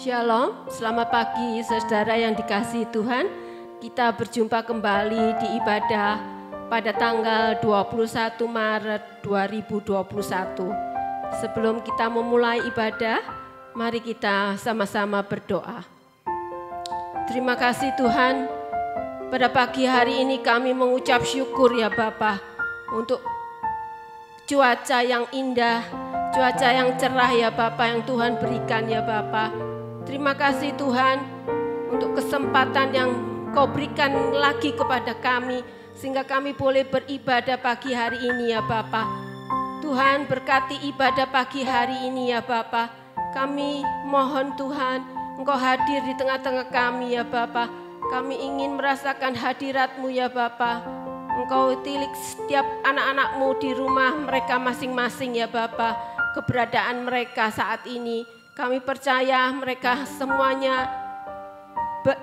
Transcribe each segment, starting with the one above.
Shalom, selamat pagi saudara yang dikasihi Tuhan. Kita berjumpa kembali di ibadah pada tanggal 21 Maret 2021. Sebelum kita memulai ibadah, mari kita sama-sama berdoa. Terima kasih Tuhan, pada pagi hari ini kami mengucap syukur ya Bapa untuk cuaca yang indah, cuaca yang cerah ya Bapa yang Tuhan berikan ya Bapa. Terima kasih Tuhan untuk kesempatan yang Kau berikan lagi kepada kami sehingga kami boleh beribadah pagi hari ini ya Bapa. Tuhan berkati ibadah pagi hari ini ya Bapa. Kami mohon Tuhan Engkau hadir di tengah-tengah kami ya Bapa. Kami ingin merasakan hadirat-Mu ya Bapa. Engkau tilik setiap anak-anak-Mu di rumah mereka masing-masing ya Bapa. Keberadaan mereka saat ini kami percaya mereka semuanya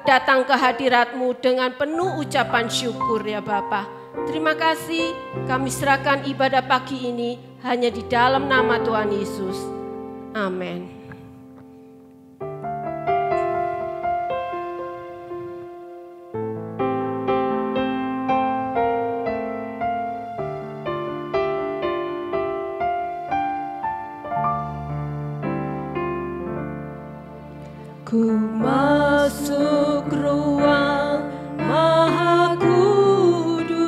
datang ke hadirat-Mu dengan penuh ucapan syukur ya Bapa. Terima kasih, kami serahkan ibadah pagi ini hanya di dalam nama Tuhan Yesus. Amin. Ku masuk ruang Maha Kudus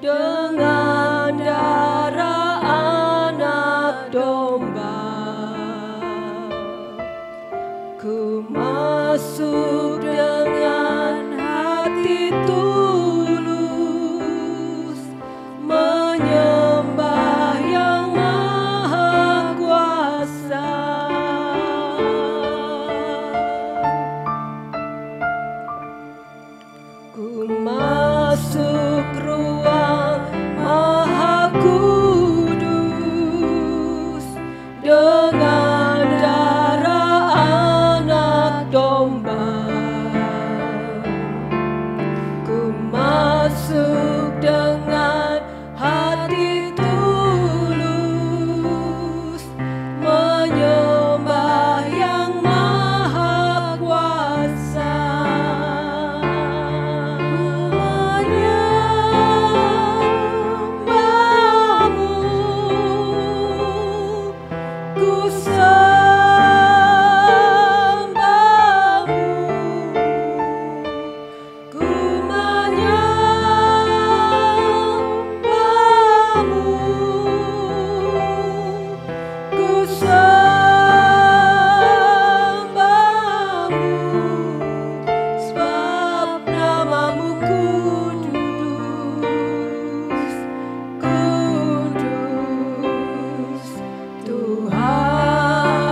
dengan darah anak domba. Ku masuk dengan hati tulus menyembah Yang Maha Kuasa. Masuk ruang Maha Kudus dengan darah anak domba. Ku masuk dengan hati tulus menyembah Yang Maha Kuasa. Tuhan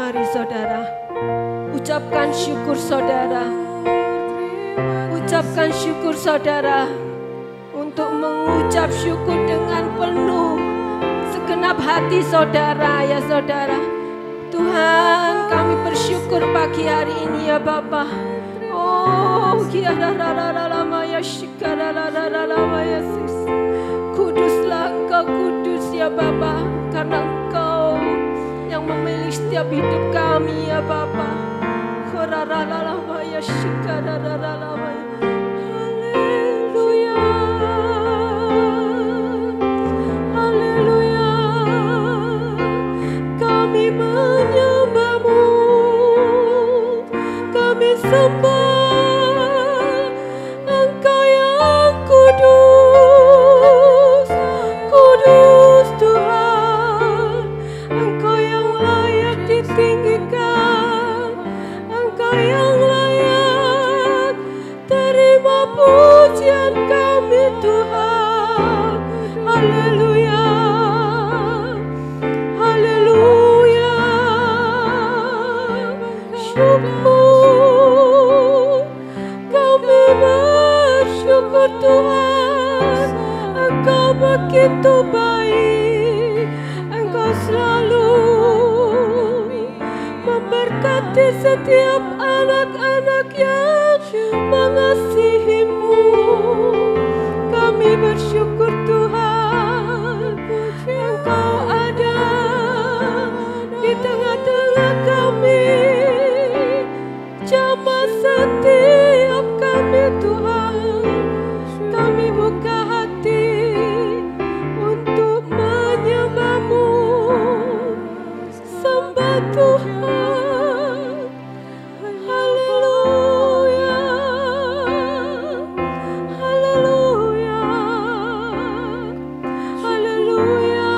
Mari saudara, ucapkan syukur saudara. Ucapkan syukur saudara. Untuk mengucap syukur dengan penuh segenap hati saudara ya saudara. Tuhan, kami bersyukur pagi hari ini ya Bapa. Oh, kuduslah Engkau, kudus ya Bapa, karena Engkau yang memilih setiap hidup kami ya Bapa. Haleluya, haleluya, kami menyembah-Mu, kami sembah Engkau yang kudus, kudus Tuhan, Engkau yang layak ditinggikan, Engkau yang layak terima pujian kami Tuhan. Haleluya, haleluya, syukur, kami bersyukur Tuhan, Engkau begitu baik, Engkau selalu memberkati setiap anak-anak yang mengasihi-Mu. Kami bersyukur Tuhan, Engkau ada di tengah-tengah kami, jamah setiap kami Tuhan. Kami buka hati untuk menyembah-Mu, sembah Tuhan. Haleluya, haleluya, haleluya.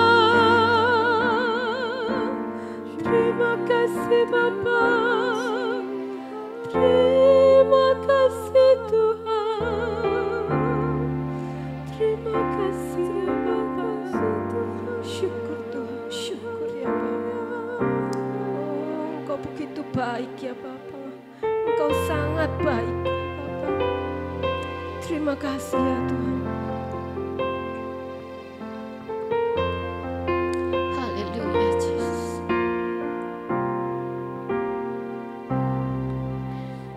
Terima kasih Bapa, terima kasih Tuhan, terima kasih ya Bapa. Syukur Tuhan, syukur ya Bapa. Oh, Engkau begitu baik ya Bapa, Engkau sangat baik ya Bapa. Terima kasih ya Tuhan. Haleluya Yesus.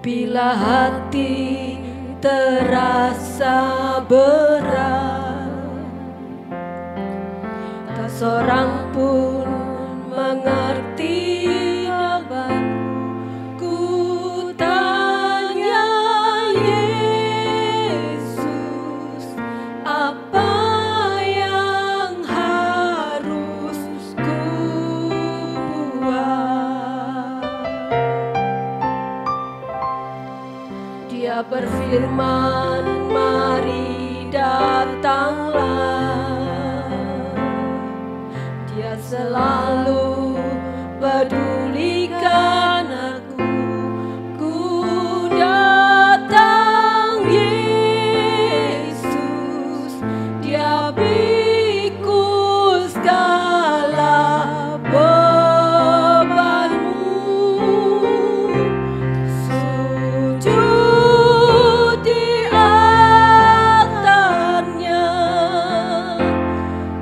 Bila hati terasa berat, tak seorang pun mengerti bebanku, tanya Yesus, apa yang harus ku buat? Dia berfirman, mari datanglah. Dia selalu pedulikan aku. Ku datang Yesus, Dia pikul segala bebanmu. Sujud di altarnya,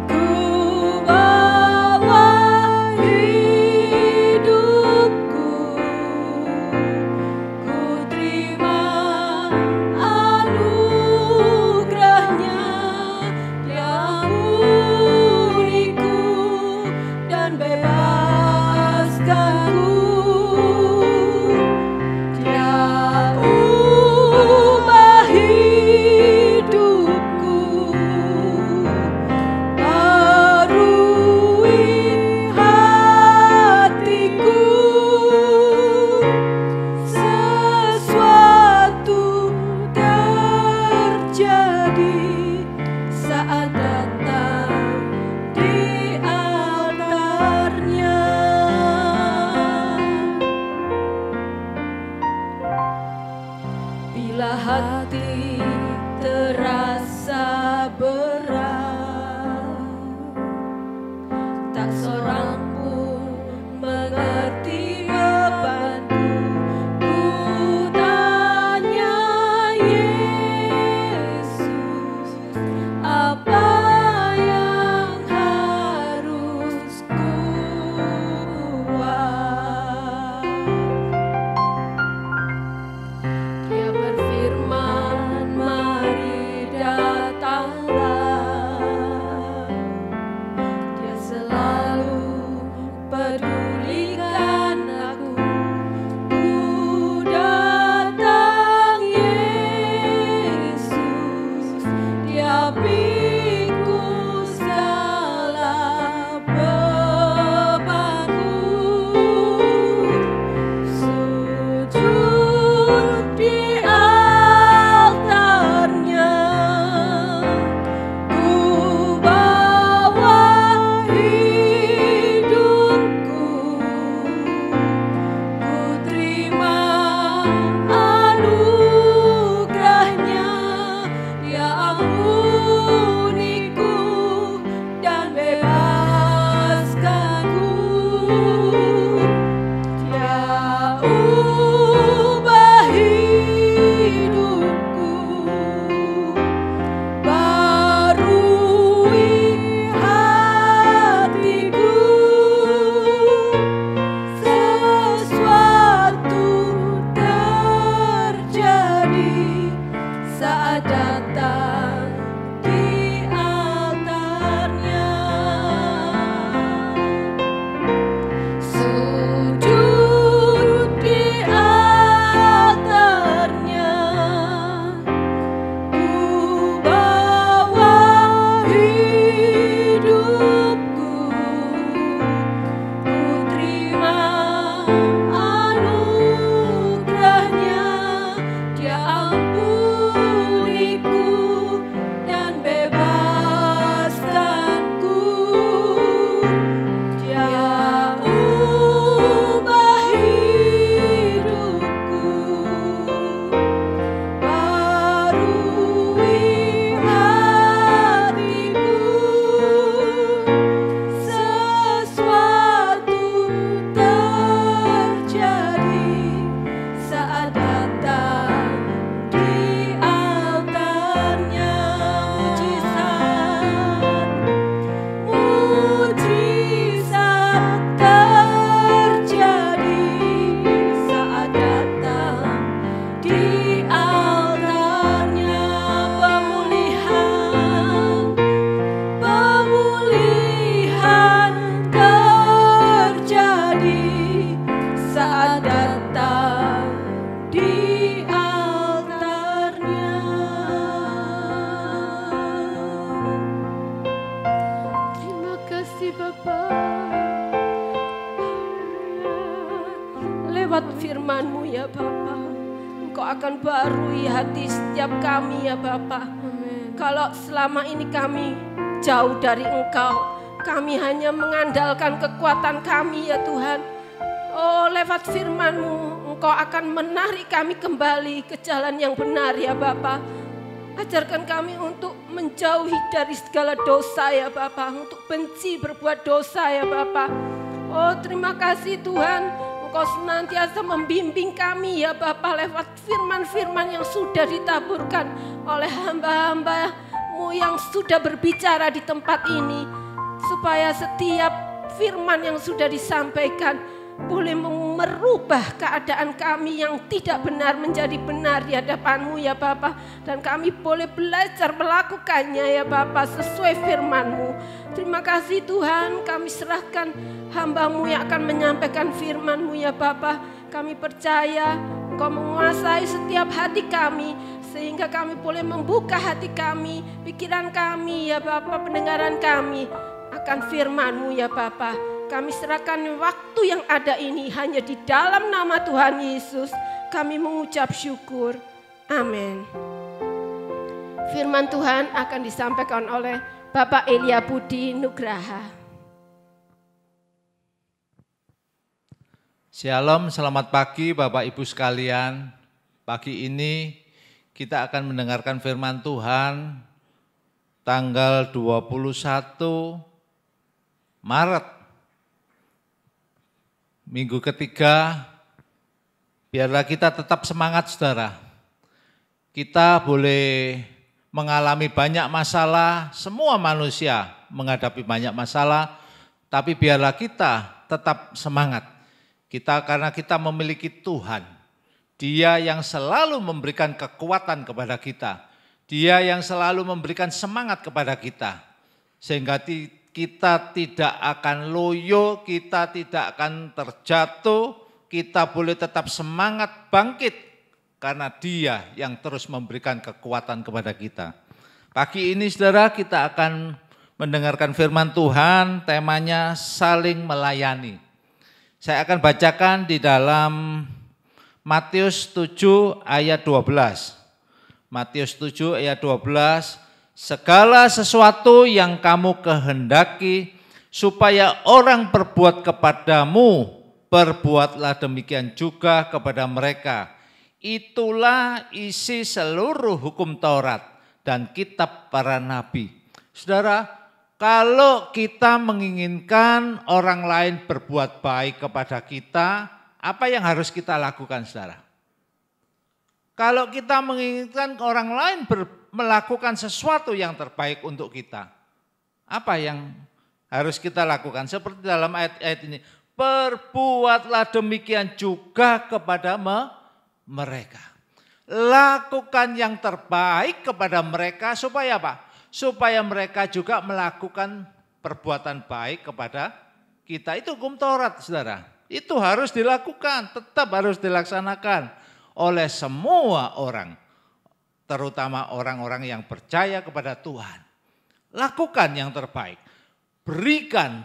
ku bawa saat datang di altarnya. Terima kasih Bapa. Lewat firman-Mu ya Bapa, Engkau akan barui hati setiap kami ya Bapa. Kalau selama ini kami jauh dari Engkau, kami hanya mengandalkan kekuatan kami ya Tuhan. Oh, lewat firman-Mu Engkau akan menarik kami kembali ke jalan yang benar ya Bapa. Ajarkan kami untuk menjauhi dari segala dosa ya Bapa, untuk benci berbuat dosa ya Bapa. Oh, terima kasih Tuhan. Engkau senantiasa membimbing kami ya Bapa lewat firman-firman yang sudah ditaburkan oleh hamba-hamba-Mu yang sudah berbicara di tempat ini. Supaya setiap firman yang sudah disampaikan boleh merubah keadaan kami yang tidak benar menjadi benar di hadapan-Mu ya Bapa. Dan kami boleh belajar melakukannya ya Bapa sesuai firman-Mu. Terima kasih Tuhan, kami serahkan hamba-Mu yang akan menyampaikan firman-Mu ya Bapa. Kami percaya Engkau menguasai setiap hati kami, sehingga kami boleh membuka hati kami, pikiran kami ya Bapa, pendengaran kami akan firman-Mu ya Bapa. Kami serahkan waktu yang ada ini hanya di dalam nama Tuhan Yesus. Kami mengucap syukur. Amin. Firman Tuhan akan disampaikan oleh Bapak Elia Budi Nugraha. Shalom, selamat pagi Bapak Ibu sekalian. Pagi ini kita akan mendengarkan firman Tuhan tanggal 21 Maret. Minggu ketiga, biarlah kita tetap semangat saudara. Kita boleh mengalami banyak masalah, semua manusia menghadapi banyak masalah, tapi biarlah kita tetap semangat. Karena kita memiliki Tuhan, Dia yang selalu memberikan kekuatan kepada kita, Dia yang selalu memberikan semangat kepada kita, sehingga kita tidak akan loyo, kita tidak akan terjatuh, kita boleh tetap semangat bangkit karena Dia yang terus memberikan kekuatan kepada kita. Pagi ini saudara kita akan mendengarkan firman Tuhan, temanya saling melayani. Saya akan bacakan di dalam Matius 7 ayat 12. Matius 7 ayat 12. Segala sesuatu yang kamu kehendaki supaya orang berbuat kepadamu, perbuatlah demikian juga kepada mereka. Itulah isi seluruh hukum Taurat dan kitab para nabi. Saudara, kalau kita menginginkan orang lain berbuat baik kepada kita, apa yang harus kita lakukan saudara? Kalau kita menginginkan orang lain melakukan sesuatu yang terbaik untuk kita, apa yang harus kita lakukan? Seperti dalam ayat-ayat ini, perbuatlah demikian juga kepada mereka. Lakukan yang terbaik kepada mereka supaya apa? Supaya mereka juga melakukan perbuatan baik kepada kita. Itu hukum Taurat saudara. Itu harus dilakukan, tetap harus dilaksanakan oleh semua orang, terutama orang-orang yang percaya kepada Tuhan. Lakukan yang terbaik, berikan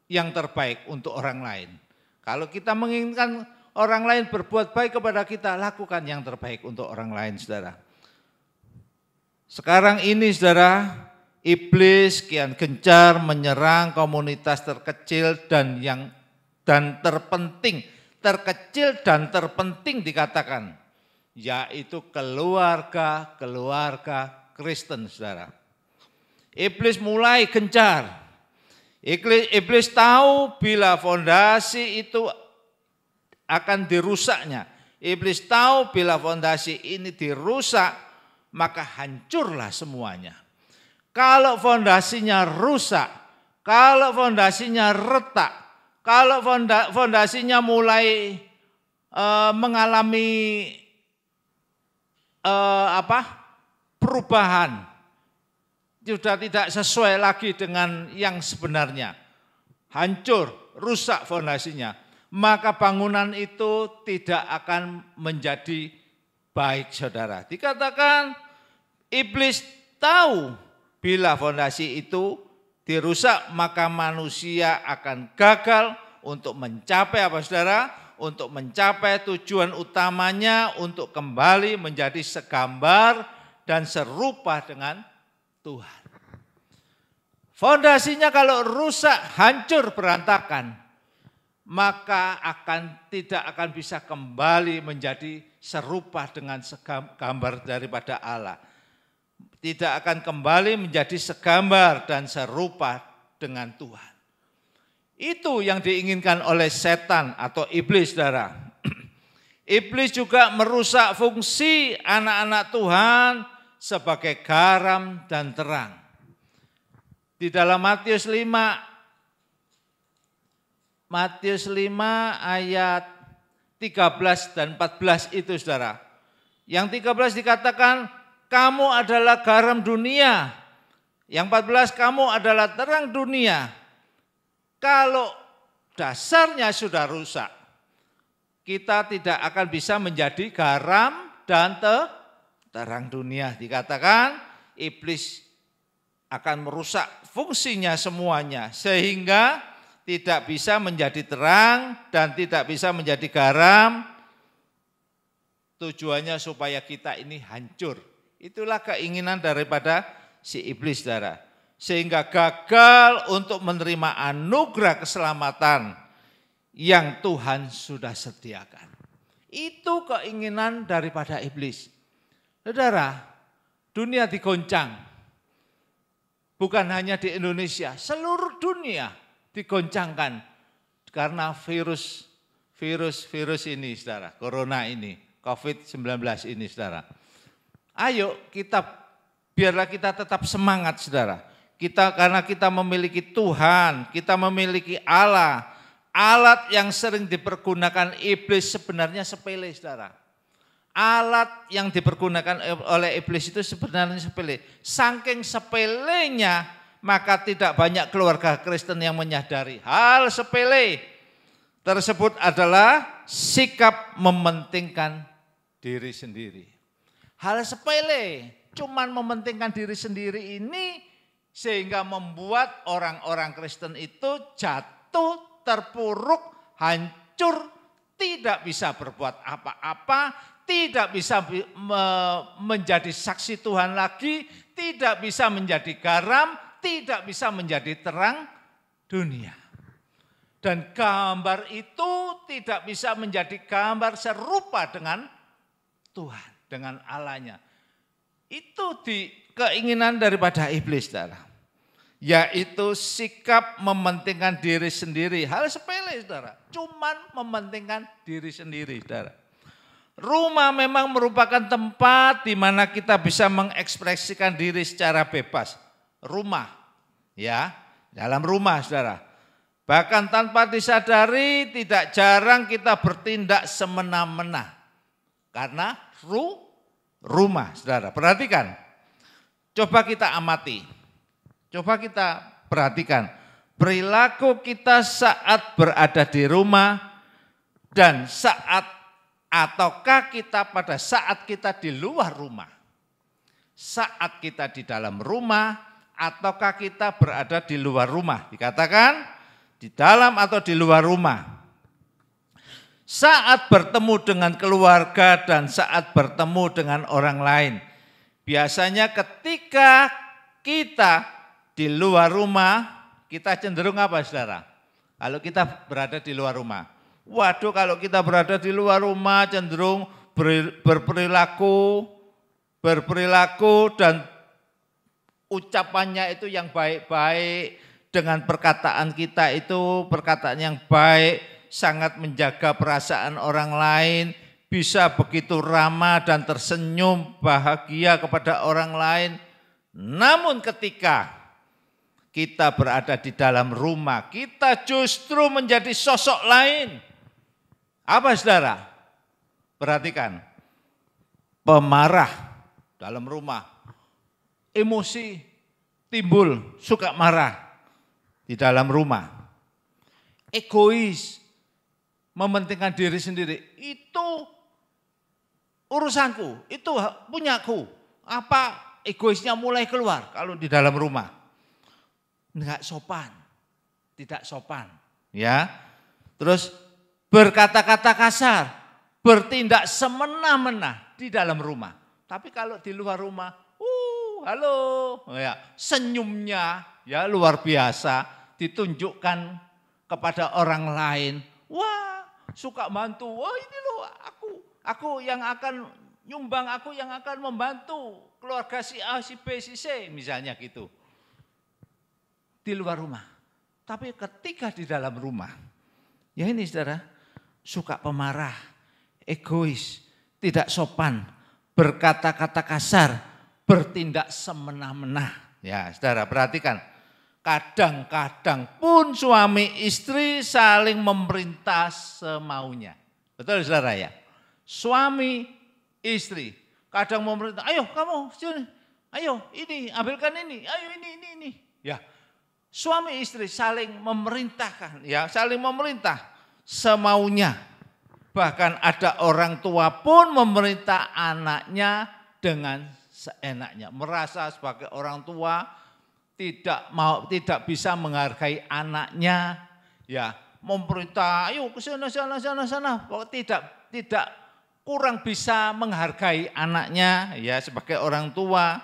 yang terbaik untuk orang lain. Kalau kita menginginkan orang lain berbuat baik kepada kita, lakukan yang terbaik untuk orang lain saudara. Sekarang ini saudara, iblis kian gencar menyerang komunitas terkecil dan terpenting. Terkecil dan terpenting dikatakan, yaitu keluarga Kristen saudara. Iblis mulai gencar. Iblis tahu bila fondasi itu akan dirusaknya. Iblis tahu bila fondasi ini dirusak, maka hancurlah semuanya. Kalau fondasinya rusak, kalau fondasinya retak, kalau fondasinya mulai mengalami perubahan, sudah tidak sesuai lagi dengan yang sebenarnya, hancur, rusak fondasinya, maka bangunan itu tidak akan menjadi baik, saudara. Dikatakan iblis tahu bila fondasi itu dirusak, maka manusia akan gagal untuk mencapai apa, saudara? Untuk mencapai tujuan utamanya, untuk kembali menjadi segambar dan serupa dengan Tuhan. Fondasinya kalau rusak, hancur, berantakan, maka tidak akan bisa kembali menjadi serupa dengan segambar daripada Allah. Tidak akan kembali menjadi segambar dan serupa dengan Tuhan. Itu yang diinginkan oleh setan atau iblis, saudara. Iblis juga merusak fungsi anak-anak Tuhan sebagai garam dan terang. Di dalam Matius 5 ayat 13 dan 14 itu, saudara. Yang 13 dikatakan, kamu adalah garam dunia. Yang 14, kamu adalah terang dunia. Kalau dasarnya sudah rusak, kita tidak akan bisa menjadi garam dan terang dunia. Dikatakan iblis akan merusak fungsinya semuanya, sehingga tidak bisa menjadi terang dan tidak bisa menjadi garam. Tujuannya supaya kita ini hancur. Itulah keinginan daripada si iblis, saudara. Sehingga gagal untuk menerima anugerah keselamatan yang Tuhan sudah sediakan. Itu keinginan daripada iblis. Saudara, dunia digoncang. Bukan hanya di Indonesia, seluruh dunia digoncangkan karena virus ini, saudara. Corona ini, COVID-19 ini, saudara. Ayo biarlah kita tetap semangat, saudara. Karena kita memiliki Tuhan, kita memiliki Allah. Alat yang sering dipergunakan iblis sebenarnya sepele, saudara. Alat yang dipergunakan oleh iblis itu sebenarnya sepele. Saking sepelenya, maka tidak banyak keluarga Kristen yang menyadari. Hal sepele tersebut adalah sikap mementingkan diri sendiri. Hal sepele, cuman mementingkan diri sendiri ini sehingga membuat orang-orang Kristen itu jatuh, terpuruk, hancur, tidak bisa berbuat apa-apa, tidak bisa menjadi saksi Tuhan lagi, tidak bisa menjadi garam, tidak bisa menjadi terang dunia. Dan gambar itu tidak bisa menjadi gambar serupa dengan Tuhan, dengan Allahnya. Itu keinginan daripada iblis, saudara. Yaitu sikap mementingkan diri sendiri. Hal sepele, saudara. Cuman mementingkan diri sendiri, saudara. Rumah memang merupakan tempat di mana kita bisa mengekspresikan diri secara bebas. Rumah, ya, dalam rumah, saudara. Bahkan tanpa disadari, tidak jarang kita bertindak semena-mena. Karena rumah, saudara. Perhatikan, coba kita amati. Coba kita perhatikan perilaku kita saat berada di rumah dan ataukah kita pada saat kita di luar rumah. Saat kita di dalam rumah ataukah kita berada di luar rumah. Dikatakan di dalam atau di luar rumah. Saat bertemu dengan keluarga dan saat bertemu dengan orang lain. Biasanya ketika kita di luar rumah, kita cenderung apa, saudara? Kalau kita berada di luar rumah. Waduh, kalau kita berada di luar rumah cenderung berperilaku dan ucapannya itu yang baik-baik. Dengan perkataan kita itu perkataan yang baik, sangat menjaga perasaan orang lain, bisa begitu ramah dan tersenyum bahagia kepada orang lain. Namun ketika kita berada di dalam rumah, kita justru menjadi sosok lain. Apa, saudara? Perhatikan, pemarah dalam rumah, emosi timbul, suka marah di dalam rumah. Egois, mementingkan diri sendiri, itu urusanku, itu punyaku. Apa egoisnya mulai keluar kalau di dalam rumah. Enggak sopan, tidak sopan. Ya, terus berkata-kata kasar, bertindak semena-mena di dalam rumah. Tapi kalau di luar rumah, halo, ya, senyumnya ya luar biasa, ditunjukkan kepada orang lain. Wah, suka bantu. Wah, ini loh aku yang akan nyumbang, aku yang akan membantu keluarga si A, si B, si C, misalnya gitu. Di luar rumah. Tapi ketika di dalam rumah, ya ini saudara, suka pemarah, egois, tidak sopan, berkata-kata kasar, bertindak semena-mena. Ya saudara perhatikan, kadang-kadang pun suami istri saling memerintah semaunya. Betul saudara ya? Suami istri kadang memerintah, ayo kamu sini, ayo ini ambilkan ini, ayo ini. Ya, suami istri saling memerintahkan, ya saling memerintah semaunya. Bahkan ada orang tua pun memerintah anaknya dengan seenaknya, merasa sebagai orang tua tidak bisa menghargai anaknya, ya memerintah, ayo ke sana. Tidak kurang bisa menghargai anaknya, ya sebagai orang tua.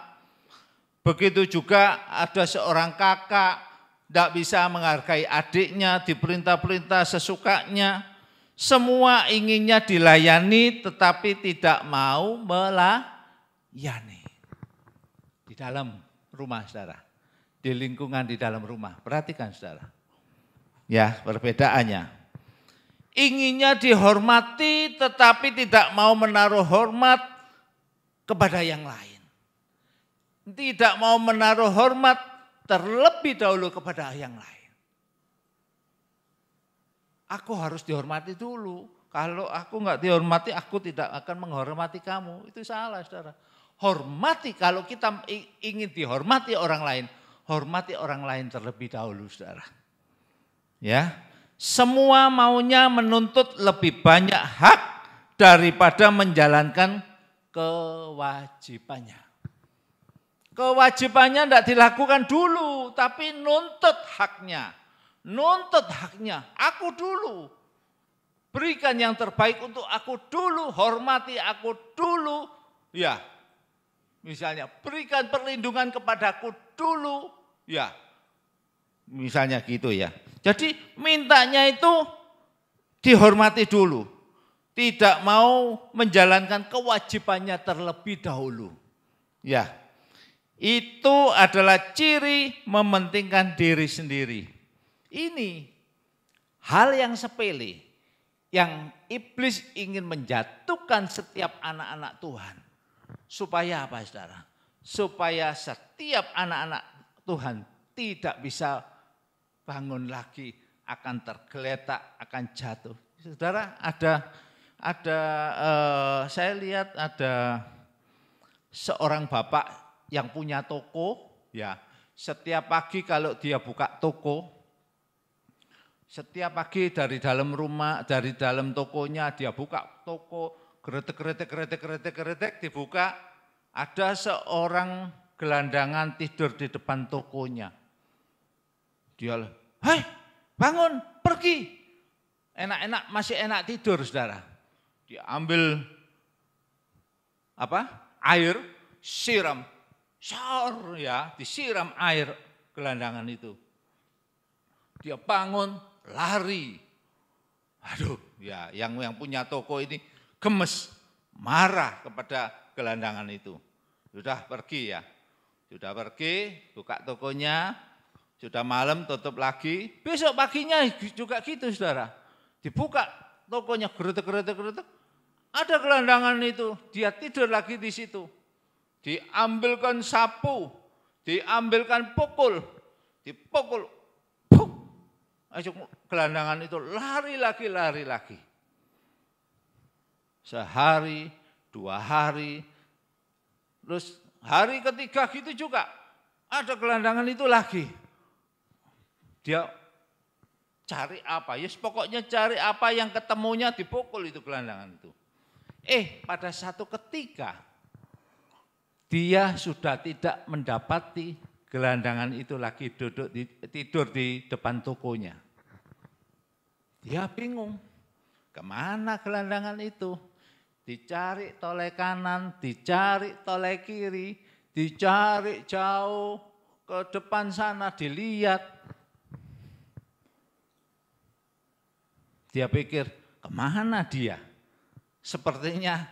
Begitu juga ada seorang kakak tidak bisa menghargai adiknya, diperintah-perintah sesukanya. Semua inginnya dilayani tetapi tidak mau melayani. Di dalam rumah saudara, di lingkungan di dalam rumah, perhatikan saudara. Ya perbedaannya. Inginnya dihormati tetapi tidak mau menaruh hormat kepada yang lain. Tidak mau menaruh hormat terlebih dahulu kepada yang lain. Aku harus dihormati dulu. Kalau aku enggak dihormati, aku tidak akan menghormati kamu. Itu salah saudara. Hormati, kalau kita ingin dihormati orang lain, hormati orang lain terlebih dahulu saudara. Ya. Semua maunya menuntut lebih banyak hak daripada menjalankan kewajibannya. Kewajibannya tidak dilakukan dulu, tapi nuntut haknya. Nuntut haknya, aku dulu. Berikan yang terbaik untuk aku dulu, hormati aku dulu. Ya, misalnya berikan perlindungan kepadaku dulu. Ya, misalnya gitu ya. Jadi mintanya itu dihormati dulu. Tidak mau menjalankan kewajibannya terlebih dahulu. Ya, itu adalah ciri mementingkan diri sendiri. Ini hal yang sepele yang iblis ingin menjatuhkan setiap anak-anak Tuhan. Supaya apa saudara? Supaya setiap anak-anak Tuhan tidak bisa bangun lagi, akan tergeletak, akan jatuh. Saudara, saya lihat ada seorang bapak yang punya toko, ya. Setiap pagi kalau dia buka toko, setiap pagi dari dalam rumah, dari dalam tokonya dia buka toko, geretek dibuka, ada seorang gelandangan tidur di depan tokonya. Dia, hei bangun, pergi. Enak-enak, masih enak tidur saudara. Dia ambil air, siram, shower ya, disiram air gelandangan itu. Dia bangun, lari. Aduh, ya yang punya toko ini gemes, marah kepada gelandangan itu. Sudah pergi ya, sudah pergi, buka tokonya. Sudah malam tutup lagi, besok paginya juga gitu saudara. Dibuka tokonya geretek. Ada gelandangan itu, dia tidur lagi di situ. Diambilkan sapu, diambilkan pukul, dipukul. Gelandangan itu lari lagi. Sehari, 2 hari, terus hari ketiga gitu juga. Ada gelandangan itu lagi. Dia Cari apa? Ya pokoknya cari apa yang ketemunya dipukul itu gelandangan itu. Pada satu ketika dia sudah tidak mendapati gelandangan itu lagi tidur di depan tokonya. Dia bingung, kemana gelandangan itu? Dicari toleh kanan, dicari toleh kiri, dicari jauh ke depan sana, dilihat. Dia pikir, kemana dia? Sepertinya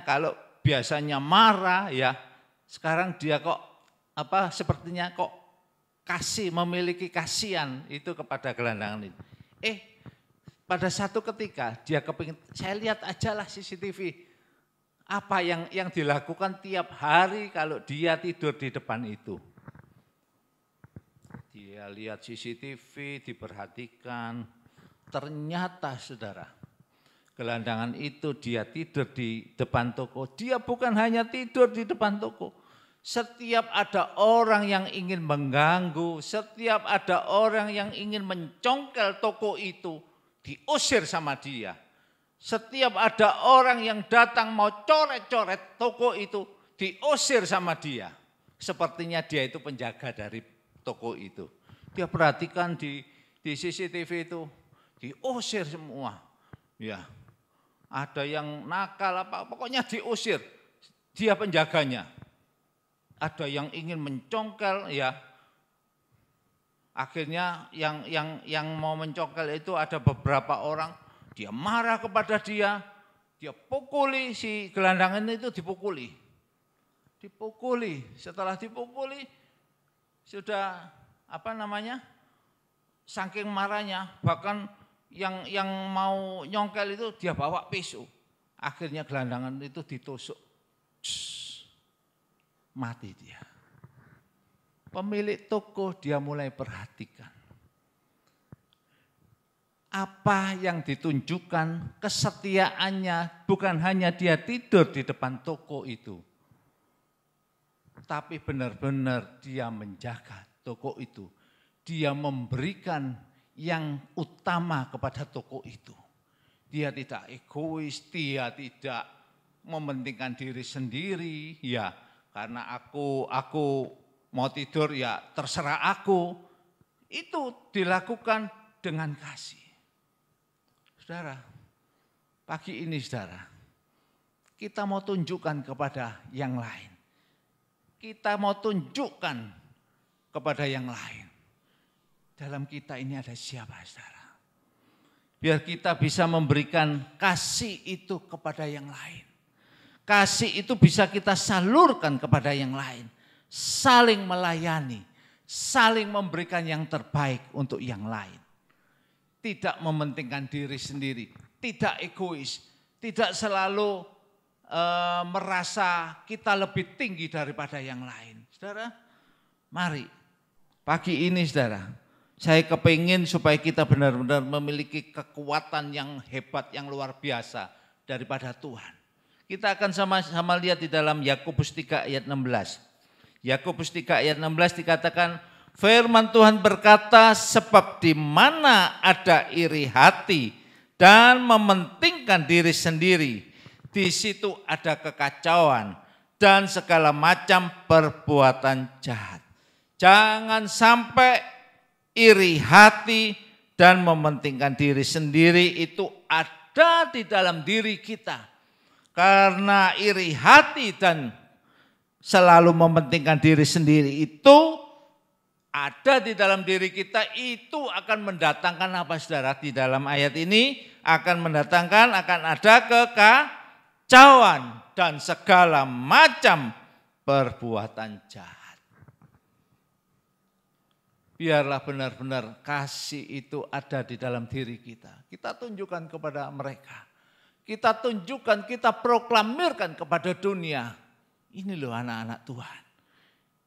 kalau biasanya marah ya, sekarang dia kok sepertinya kok memiliki kasihan itu kepada gelandangan itu. Pada satu ketika dia kepingin, saya lihat aja lah CCTV. Apa yang dilakukan tiap hari kalau dia tidur di depan itu. Dia lihat CCTV, diperhatikan. Ternyata saudara, gelandangan itu dia tidur di depan toko. Dia bukan hanya tidur di depan toko. Setiap ada orang yang ingin mengganggu, setiap ada orang yang ingin mencongkel toko itu, diusir sama dia. Setiap ada orang yang datang mau coret-coret toko itu, diusir sama dia. Sepertinya dia itu penjaga dari toko itu. Dia perhatikan di CCTV itu, diusir semua. Ya. Ada yang nakal pokoknya diusir. Dia penjaganya. Ada yang ingin mencongkel ya. Akhirnya yang mau mencongkel itu ada beberapa orang, dia marah kepada dia pukuli si gelandangan itu dipukuli. Setelah dipukuli sudah saking marahnya bahkan yang mau nyongkel itu dia bawa pisau. Akhirnya gelandangan itu ditusuk. Mati dia. Pemilik toko dia mulai perhatikan. Apa yang ditunjukkan kesetiaannya bukan hanya dia tidur di depan toko itu. Tapi benar-benar dia menjaga toko itu. Dia memberikan yang utama kepada toko itu. Dia tidak egois, dia tidak mementingkan diri sendiri, ya karena aku mau tidur ya terserah aku. Itu dilakukan dengan kasih. Saudara, pagi ini saudara, kita mau tunjukkan kepada yang lain. Kita mau tunjukkan kepada yang lain. Dalam kita ini ada siapa saudara? Biar kita bisa memberikan kasih itu kepada yang lain. Kasih itu bisa kita salurkan kepada yang lain. Saling melayani, saling memberikan yang terbaik untuk yang lain. Tidak mementingkan diri sendiri, tidak egois, tidak selalu merasa kita lebih tinggi daripada yang lain. Saudara, mari pagi ini saudara, saya kepingin supaya kita benar-benar memiliki kekuatan yang hebat, yang luar biasa daripada Tuhan. Kita akan sama-sama lihat di dalam Yakobus 3 ayat 16. Yakobus 3 ayat 16 dikatakan, firman Tuhan berkata, sebab di mana ada iri hati dan mementingkan diri sendiri, di situ ada kekacauan dan segala macam perbuatan jahat. Jangan sampai iri hati dan mementingkan diri sendiri itu ada di dalam diri kita. Karena iri hati dan selalu mementingkan diri sendiri itu ada di dalam diri kita, itu akan mendatangkan apa saudara? Di dalam ayat ini akan ada kekacauan dan segala macam perbuatan jahat. Biarlah benar-benar kasih itu ada di dalam diri kita. Kita tunjukkan kepada mereka. Kita tunjukkan, kita proklamirkan kepada dunia. Ini loh anak-anak Tuhan.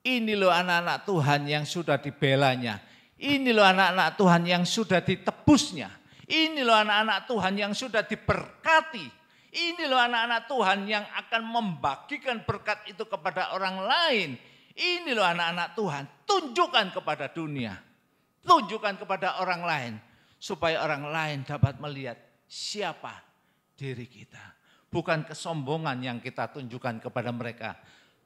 Ini loh anak-anak Tuhan yang sudah dibelanya. Ini loh anak-anak Tuhan yang sudah ditebusnya. Ini loh anak-anak Tuhan yang sudah diberkati. Ini loh anak-anak Tuhan yang akan membagikan berkat itu kepada orang lain. Ini loh anak-anak Tuhan, tunjukkan kepada dunia. tunjukkan kepada orang lain. Supaya orang lain dapat melihat siapa diri kita. Bukan kesombongan yang kita tunjukkan kepada mereka.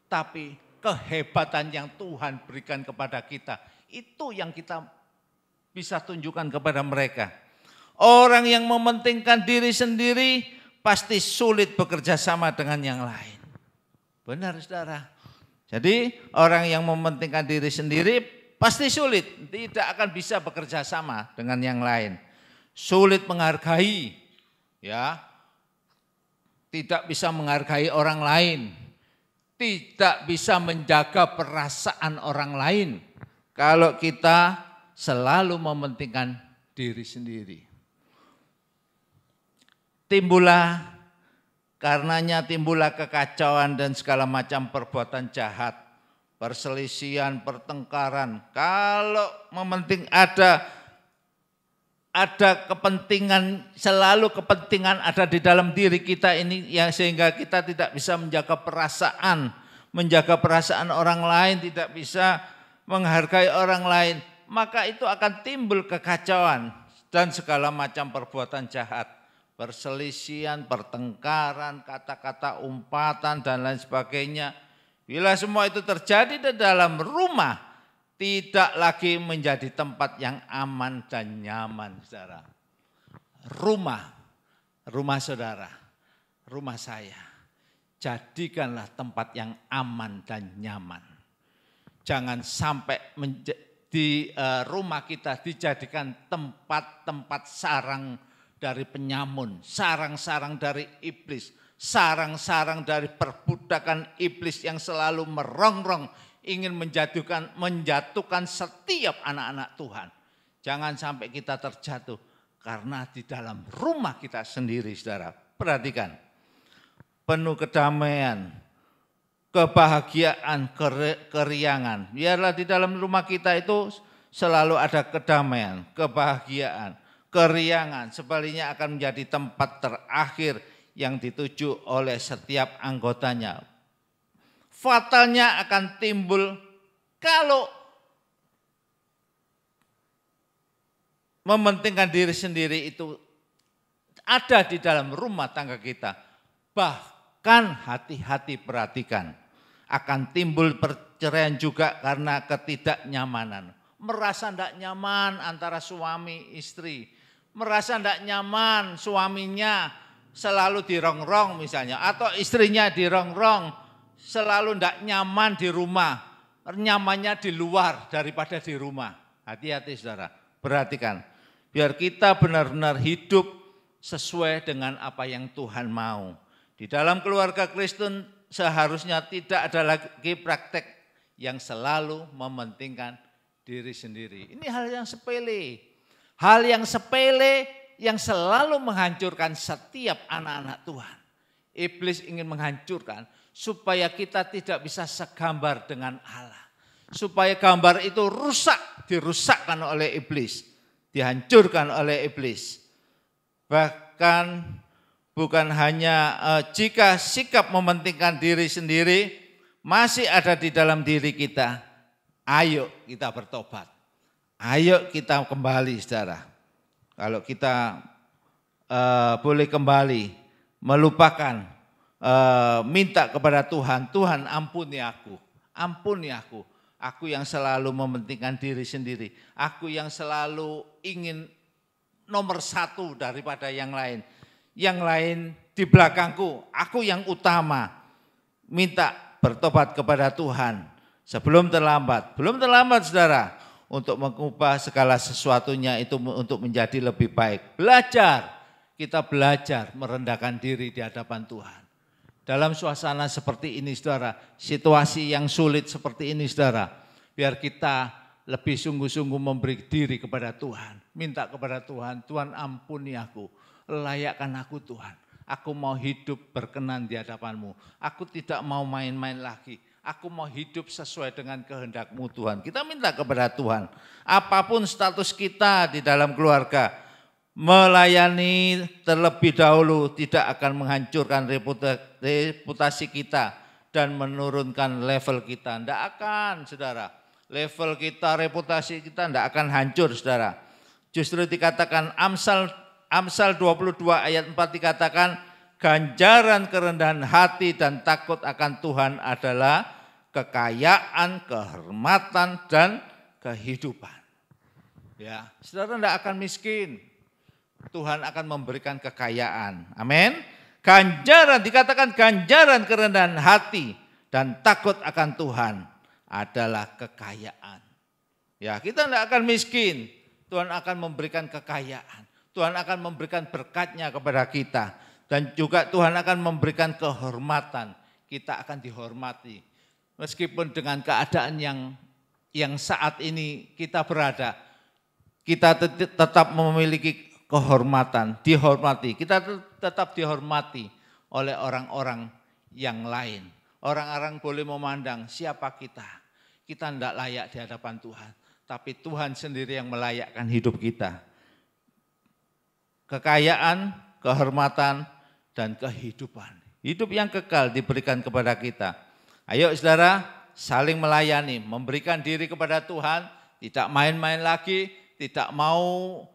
Tapi kehebatan yang Tuhan berikan kepada kita. Itu yang kita bisa tunjukkan kepada mereka. Orang yang mementingkan diri sendiri pasti sulit bekerja sama dengan yang lain. Benar saudara. Jadi orang yang mementingkan diri sendiri pasti sulit, tidak akan bisa bekerja sama dengan yang lain. Sulit menghargai, ya, tidak bisa menghargai orang lain, tidak bisa menjaga perasaan orang lain. Kalau kita selalu mementingkan diri sendiri. Karenanya timbullah kekacauan dan segala macam perbuatan jahat. Perselisihan, pertengkaran. Kalau mementing ada kepentingan, selalu kepentingan ada di dalam diri kita ini yang sehingga kita tidak bisa menjaga perasaan orang lain, tidak bisa menghargai orang lain, maka itu akan timbul kekacauan dan segala macam perbuatan jahat. Perselisihan, pertengkaran, kata-kata umpatan dan lain sebagainya. Bila semua itu terjadi di dalam rumah, tidak lagi menjadi tempat yang aman dan nyaman, saudara. Rumah saudara, rumah saya, jadikanlah tempat yang aman dan nyaman. Jangan sampai di rumah kita dijadikan tempat-tempat sarang dari penyamun, sarang-sarang dari iblis, sarang-sarang dari perbudakan iblis yang selalu merongrong ingin menjatuhkan setiap anak-anak Tuhan. Jangan sampai kita terjatuh karena di dalam rumah kita sendiri, saudara. Perhatikan, penuh kedamaian, kebahagiaan, keriangan. Biarlah di dalam rumah kita itu selalu ada kedamaian, kebahagiaan, keriangan. Sebaliknya akan menjadi tempat terakhir yang dituju oleh setiap anggotanya. Fatalnya akan timbul kalau mementingkan diri sendiri itu ada di dalam rumah tangga kita. Bahkan hati-hati perhatikan, akan timbul perceraian juga karena ketidaknyamanan. Merasa tidak nyaman antara suami istri, merasa tidak nyaman suaminya selalu dirongrong misalnya, atau istrinya dirongrong, selalu tidak nyaman di rumah, nyamannya di luar daripada di rumah. Hati-hati saudara, perhatikan, biar kita benar-benar hidup sesuai dengan apa yang Tuhan mau. Di dalam keluarga Kristen seharusnya tidak ada lagi praktek yang selalu mementingkan diri sendiri. Ini hal yang sepele, yang selalu menghancurkan setiap anak-anak Tuhan. Iblis ingin menghancurkan supaya kita tidak bisa segambar dengan Allah. Supaya gambar itu dirusakkan oleh iblis, dihancurkan oleh iblis. Bahkan bukan hanya jika sikap mementingkan diri sendiri masih ada di dalam diri kita, ayo kita bertobat. Ayo kita kembali saudara. Kalau kita boleh kembali melupakan, minta kepada Tuhan, Tuhan ampuni aku yang selalu mementingkan diri sendiri, aku yang selalu ingin nomor satu daripada yang lain di belakangku, aku yang utama. Minta bertobat kepada Tuhan sebelum terlambat, saudara. Untuk mengubah segala sesuatunya itu untuk menjadi lebih baik. Kita belajar merendahkan diri di hadapan Tuhan. Dalam suasana seperti ini saudara, situasi yang sulit seperti ini saudara, biar kita lebih sungguh-sungguh memberi diri kepada Tuhan. Minta kepada Tuhan, Tuhan ampuni aku, layakkan aku Tuhan. Aku mau hidup berkenan di hadapan-Mu. Aku tidak mau main-main lagi. Aku mau hidup sesuai dengan kehendak-Mu Tuhan. Kita minta kepada Tuhan. Apapun status kita di dalam keluarga, melayani terlebih dahulu tidak akan menghancurkan reputasi kita dan menurunkan level kita. Tidak akan saudara. level kita, reputasi kita tidak akan hancur, saudara. Justru dikatakan Amsal 22 ayat 4 dikatakan, ganjaran kerendahan hati dan takut akan Tuhan adalah kekayaan, kehormatan, dan kehidupan. Ya, saudara tidak akan miskin. Tuhan akan memberikan kekayaan. Amin. Ganjaran, dikatakan ganjaran kerendahan hati dan takut akan Tuhan adalah kekayaan. Ya, kita tidak akan miskin. Tuhan akan memberikan kekayaan. Tuhan akan memberikan berkat-Nya kepada kita. Dan juga Tuhan akan memberikan kehormatan. Kita akan dihormati. Meskipun dengan keadaan yang saat ini kita berada, kita tetap memiliki kehormatan, dihormati. Kita tetap dihormati oleh orang-orang yang lain. Orang-orang boleh memandang siapa kita. Kita tidak layak di hadapan Tuhan. Tapi Tuhan sendiri yang melayakkan hidup kita. Kekayaan, kehormatan, dan kehidupan. Hidup yang kekal diberikan kepada kita. Ayo saudara, saling melayani, memberikan diri kepada Tuhan, tidak main-main lagi, tidak mau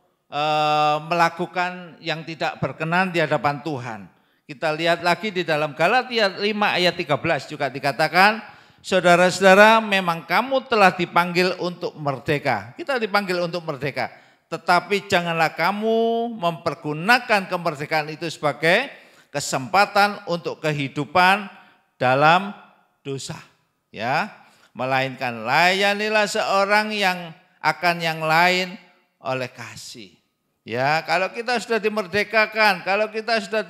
melakukan yang tidak berkenan di hadapan Tuhan. Kita lihat lagi di dalam Galatia 5 ayat 13 juga dikatakan, saudara-saudara memang kamu telah dipanggil untuk merdeka. Kita dipanggil untuk merdeka. Tetapi janganlah kamu mempergunakan kemerdekaan itu sebagai kesempatan untuk kehidupan dalam dosa. Ya, melainkan layanilah seorang yang akan yang lain oleh kasih. Ya, kalau kita sudah dimerdekakan, kalau kita sudah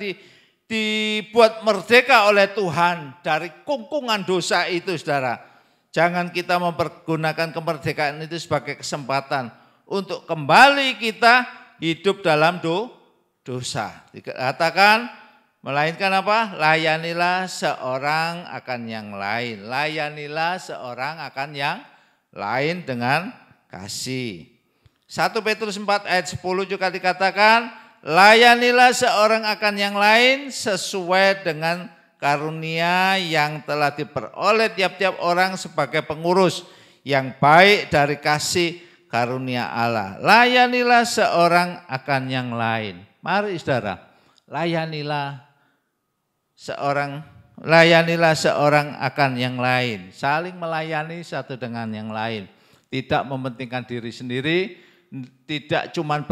dibuat merdeka oleh Tuhan dari kungkungan dosa itu, saudara, jangan kita mempergunakan kemerdekaan itu sebagai kesempatan untuk kembali kita hidup dalam dosa. Dikatakan, melainkan apa? Layanilah seorang akan yang lain. Layanilah seorang akan yang lain dengan kasih. 1 Petrus 4 ayat 10 juga dikatakan, layanilah seorang akan yang lain sesuai dengan karunia yang telah diperoleh tiap-tiap orang sebagai pengurus yang baik dari kasih karunia Allah. Layanilah seorang akan yang lain. Mari saudara, layanilah seorang akan yang lain. Saling melayani satu dengan yang lain. Tidak mementingkan diri sendiri, tidak cuman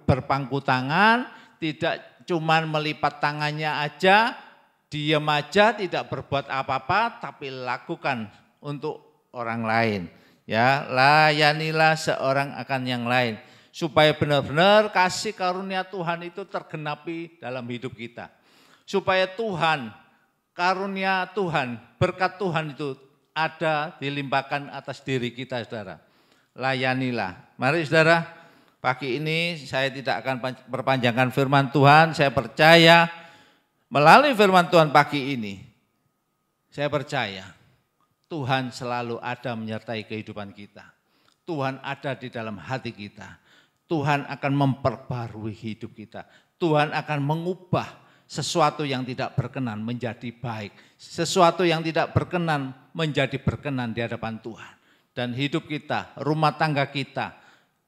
berpangku tangan, tidak cuman melipat tangannya aja, diam aja, tidak berbuat apa-apa, tapi lakukan untuk orang lain. Ya, layanilah seorang akan yang lain supaya benar-benar kasih karunia Tuhan itu tergenapi dalam hidup kita. Supaya Tuhan, karunia Tuhan, berkat Tuhan itu ada dilimpahkan atas diri kita, saudara. Layanilah. Mari saudara, pagi ini saya tidak akan perpanjangkan firman Tuhan. Saya percaya melalui firman Tuhan pagi ini, saya percaya Tuhan selalu ada menyertai kehidupan kita. Tuhan ada di dalam hati kita. Tuhan akan memperbarui hidup kita. Tuhan akan mengubah sesuatu yang tidak berkenan menjadi baik. Sesuatu yang tidak berkenan menjadi berkenan di hadapan Tuhan. Dan hidup kita, rumah tangga kita,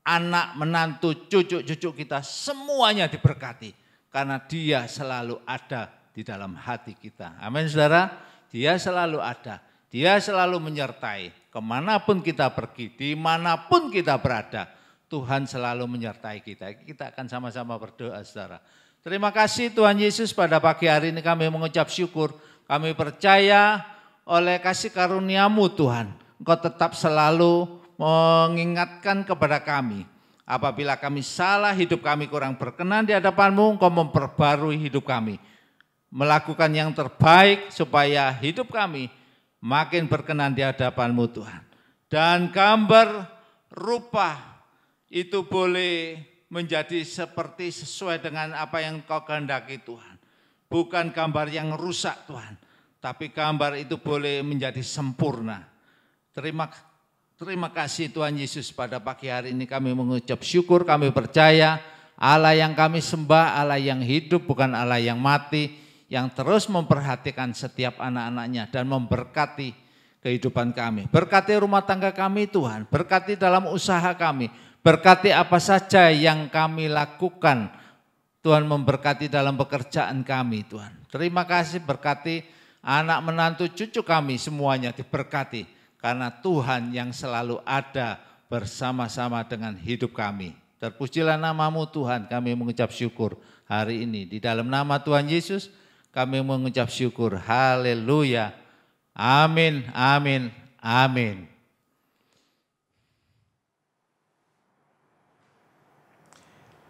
anak, menantu, cucu-cucu kita, semuanya diberkati. Karena Dia selalu ada di dalam hati kita. Amin saudara, Dia selalu ada. Dia selalu menyertai. Kemanapun kita pergi, dimanapun kita berada, Tuhan selalu menyertai kita. Kita akan sama-sama berdoa saudara. Terima kasih Tuhan Yesus, pada pagi hari ini kami mengucap syukur. Kami percaya oleh kasih karunia-Mu Tuhan, Engkau tetap selalu mengingatkan kepada kami. Apabila kami salah, hidup kami kurang berkenan di hadapan-Mu, Engkau memperbarui hidup kami. Melakukan yang terbaik supaya hidup kami makin berkenan di hadapan-Mu Tuhan. Dan gambar rupa itu boleh menjadi seperti sesuai dengan apa yang Kau kehendaki Tuhan. Bukan gambar yang rusak Tuhan, tapi gambar itu boleh menjadi sempurna. Terima kasih Tuhan Yesus, pada pagi hari ini kami mengucap syukur, kami percaya Allah yang kami sembah, Allah yang hidup bukan Allah yang mati, yang terus memperhatikan setiap anak-anaknya dan memberkati kehidupan kami. Berkati rumah tangga kami Tuhan, berkati dalam usaha kami, berkati apa saja yang kami lakukan. Tuhan memberkati dalam pekerjaan kami Tuhan. Terima kasih berkati anak menantu cucu kami semuanya diberkati. Karena Tuhan yang selalu ada bersama-sama dengan hidup kami. Terpujilah namamu Tuhan, kami mengucap syukur hari ini. Di dalam nama Tuhan Yesus kami mengucap syukur. Haleluya. Amin, amin, amin.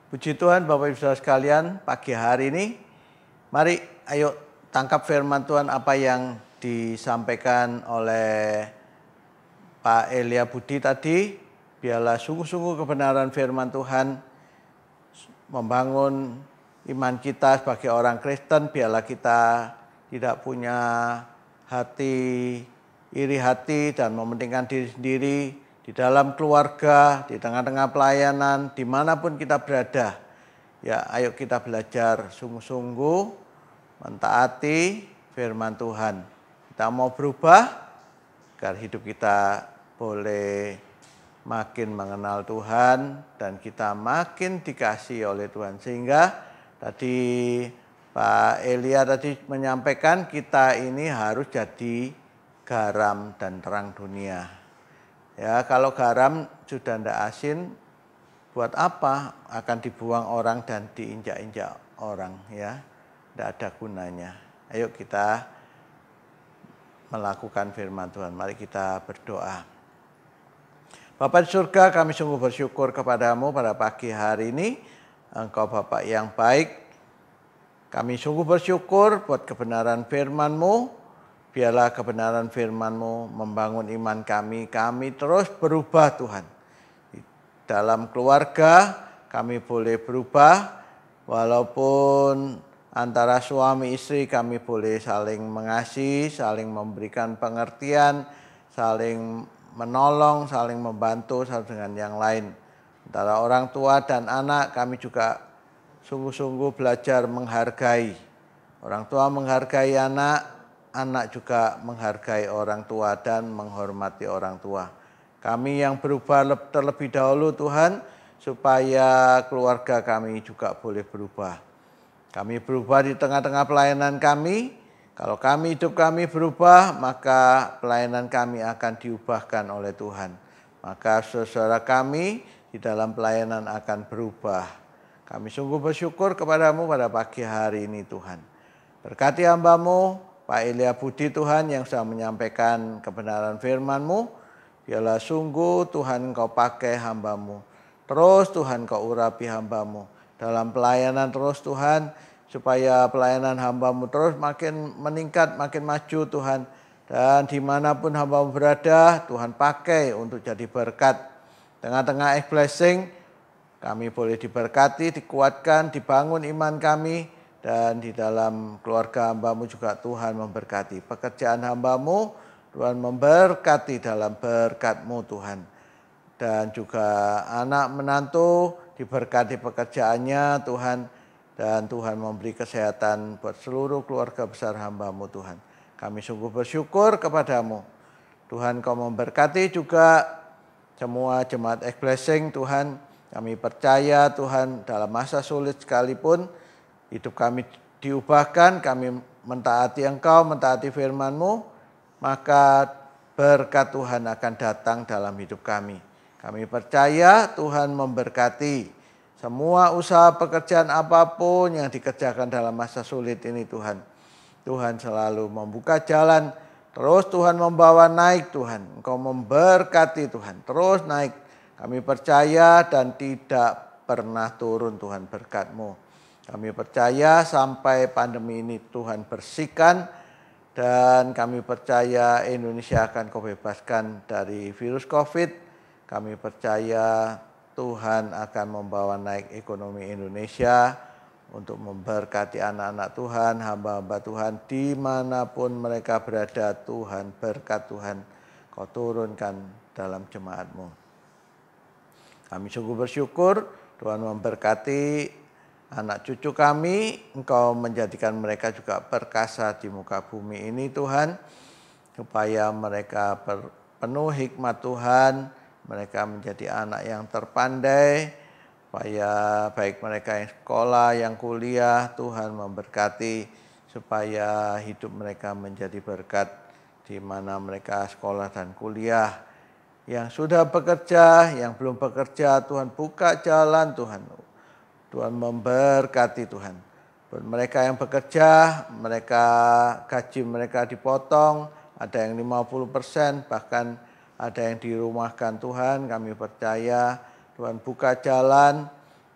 Puji Tuhan Bapak Ibu Saudara sekalian, pagi hari ini mari ayo tangkap firman Tuhan apa yang disampaikan oleh Pak Elia Budi tadi. Biarlah sungguh-sungguh kebenaran firman Tuhan membangun iman kita sebagai orang Kristen. Biarlah kita tidak punya hati iri hati dan mementingkan diri sendiri di dalam keluarga, di tengah-tengah pelayanan, dimanapun kita berada. Ya, ayo kita belajar sungguh-sungguh mentaati firman Tuhan. Kita mau berubah agar hidup kita boleh makin mengenal Tuhan dan kita makin dikasihi oleh Tuhan. Sehingga tadi Pak Elia tadi menyampaikan kita ini harus jadi garam dan terang dunia. Ya, kalau garam sudah tidak asin, buat apa? Akan dibuang orang dan diinjak-injak orang, ya. Tidak ada gunanya. Ayo kita melakukan firman Tuhan. Mari kita berdoa. Bapa di surga, kami sungguh bersyukur kepadamu pada pagi hari ini. Engkau Bapa yang baik. Kami sungguh bersyukur buat kebenaran firman-Mu. Biarlah kebenaran firman-Mu membangun iman kami. Kami terus berubah Tuhan. Di dalam keluarga kami boleh berubah. Walaupun antara suami istri kami boleh saling mengasihi, saling memberikan pengertian, saling menolong, saling membantu satu dengan yang lain. Antara orang tua dan anak kami juga sungguh-sungguh belajar menghargai. Orang tua menghargai anak, anak juga menghargai orang tua dan menghormati orang tua. Kami yang berubah terlebih dahulu Tuhan, supaya keluarga kami juga boleh berubah. Kami berubah di tengah-tengah pelayanan kami. Kalau kami hidup kami berubah, maka pelayanan kami akan diubahkan oleh Tuhan. Maka saudara kami di dalam pelayanan akan berubah. Kami sungguh bersyukur kepadamu pada pagi hari ini Tuhan. Berkati hamba-Mu, Pak Elia Budi Tuhan yang sudah menyampaikan kebenaran firman-Mu. Biarlah sungguh Tuhan Engkau pakai hamba-Mu. Terus Tuhan Engkau urapi hamba-Mu. Dalam pelayanan terus Tuhan, supaya pelayanan hamba-Mu terus makin meningkat, makin maju Tuhan. Dan dimanapun hamba-Mu berada, Tuhan pakai untuk jadi berkat. Tengah-tengah blessing, kami boleh diberkati, dikuatkan, dibangun iman kami. Dan di dalam keluarga hamba-Mu juga Tuhan memberkati. Pekerjaan hamba-Mu, Tuhan memberkati dalam berkat-Mu Tuhan. Dan juga anak menantu diberkati pekerjaannya Tuhan. Dan Tuhan memberi kesehatan buat seluruh keluarga besar hamba-Mu Tuhan. Kami sungguh bersyukur kepadamu. Tuhan Kau memberkati juga semua jemaat blessing Tuhan. Kami percaya Tuhan dalam masa sulit sekalipun hidup kami diubahkan, kami mentaati Engkau, mentaati firman-Mu, maka berkat Tuhan akan datang dalam hidup kami. Kami percaya Tuhan memberkati semua usaha pekerjaan apapun yang dikerjakan dalam masa sulit ini Tuhan. Tuhan selalu membuka jalan, terus Tuhan membawa naik Tuhan. Engkau memberkati Tuhan, terus naik. Kami percaya dan tidak pernah turun Tuhan berkat-Mu. Kami percaya sampai pandemi ini Tuhan bersihkan. Dan kami percaya Indonesia akan Kau bebaskan dari virus COVID. Kami percaya Tuhan akan membawa naik ekonomi Indonesia untuk memberkati anak-anak Tuhan, hamba-hamba Tuhan dimanapun mereka berada. Tuhan, berkat Tuhan Kau turunkan dalam jemaat-Mu. Kami sungguh bersyukur Tuhan memberkati anak cucu kami. Engkau menjadikan mereka juga perkasa di muka bumi ini Tuhan. supaya mereka penuh hikmat Tuhan, mereka menjadi anak yang terpandai, supaya baik mereka yang sekolah, yang kuliah, Tuhan memberkati, supaya hidup mereka menjadi berkat di mana mereka sekolah dan kuliah. Yang sudah bekerja, yang belum bekerja, Tuhan buka jalan, Tuhan memberkati Tuhan. Buat mereka yang bekerja, gaji mereka dipotong, ada yang 50%, bahkan ada yang dirumahkan. Tuhan, kami percaya Tuhan buka jalan,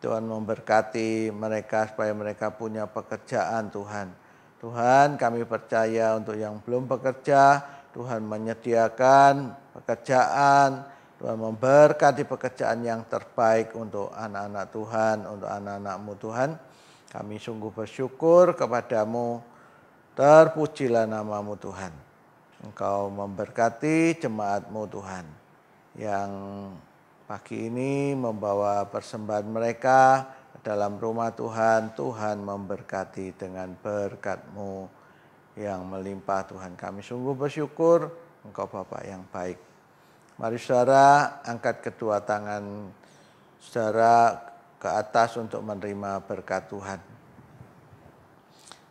Tuhan memberkati mereka supaya mereka punya pekerjaan Tuhan. Tuhan, kami percaya untuk yang belum bekerja, Tuhan menyediakan pekerjaan, Tuhan memberkati pekerjaan yang terbaik untuk anak-anak Tuhan, untuk anak-anak-Mu Tuhan. Kami sungguh bersyukur kepadamu, terpujilah nama-Mu Tuhan. Engkau memberkati jemaat-Mu Tuhan, yang pagi ini membawa persembahan mereka dalam rumah Tuhan. Tuhan memberkati dengan berkat-Mu yang melimpah Tuhan. Kami sungguh bersyukur, Engkau Bapa yang baik. Mari saudara angkat kedua tangan saudara ke atas untuk menerima berkat Tuhan.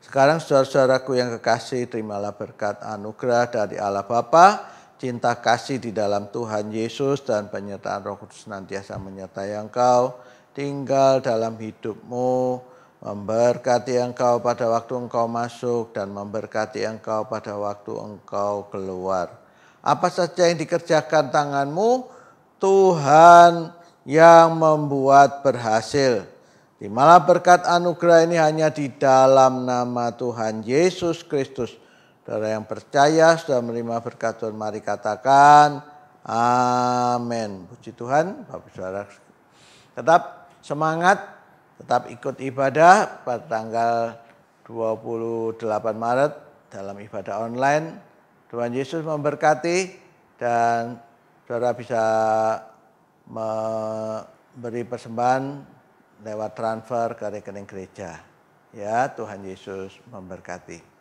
Sekarang saudara-saudaraku yang kekasih, terimalah berkat anugerah dari Allah Bapa, cinta kasih di dalam Tuhan Yesus, dan penyertaan Roh Kudus senantiasa menyertai engkau, tinggal dalam hidupmu, memberkati engkau pada waktu engkau masuk dan memberkati engkau pada waktu engkau keluar. Apa saja yang dikerjakan tanganmu, Tuhan yang membuat berhasil. Terimalah berkat anugerah ini hanya di dalam nama Tuhan Yesus Kristus. Saudara yang percaya sudah menerima berkat Tuhan, mari katakan amin. Puji Tuhan. Bapak saudara tetap semangat, tetap ikut ibadah pada tanggal 28 Maret dalam ibadah online. Tuhan Yesus memberkati, dan saudara bisa memberi persembahan lewat transfer ke rekening gereja. Ya, Tuhan Yesus memberkati.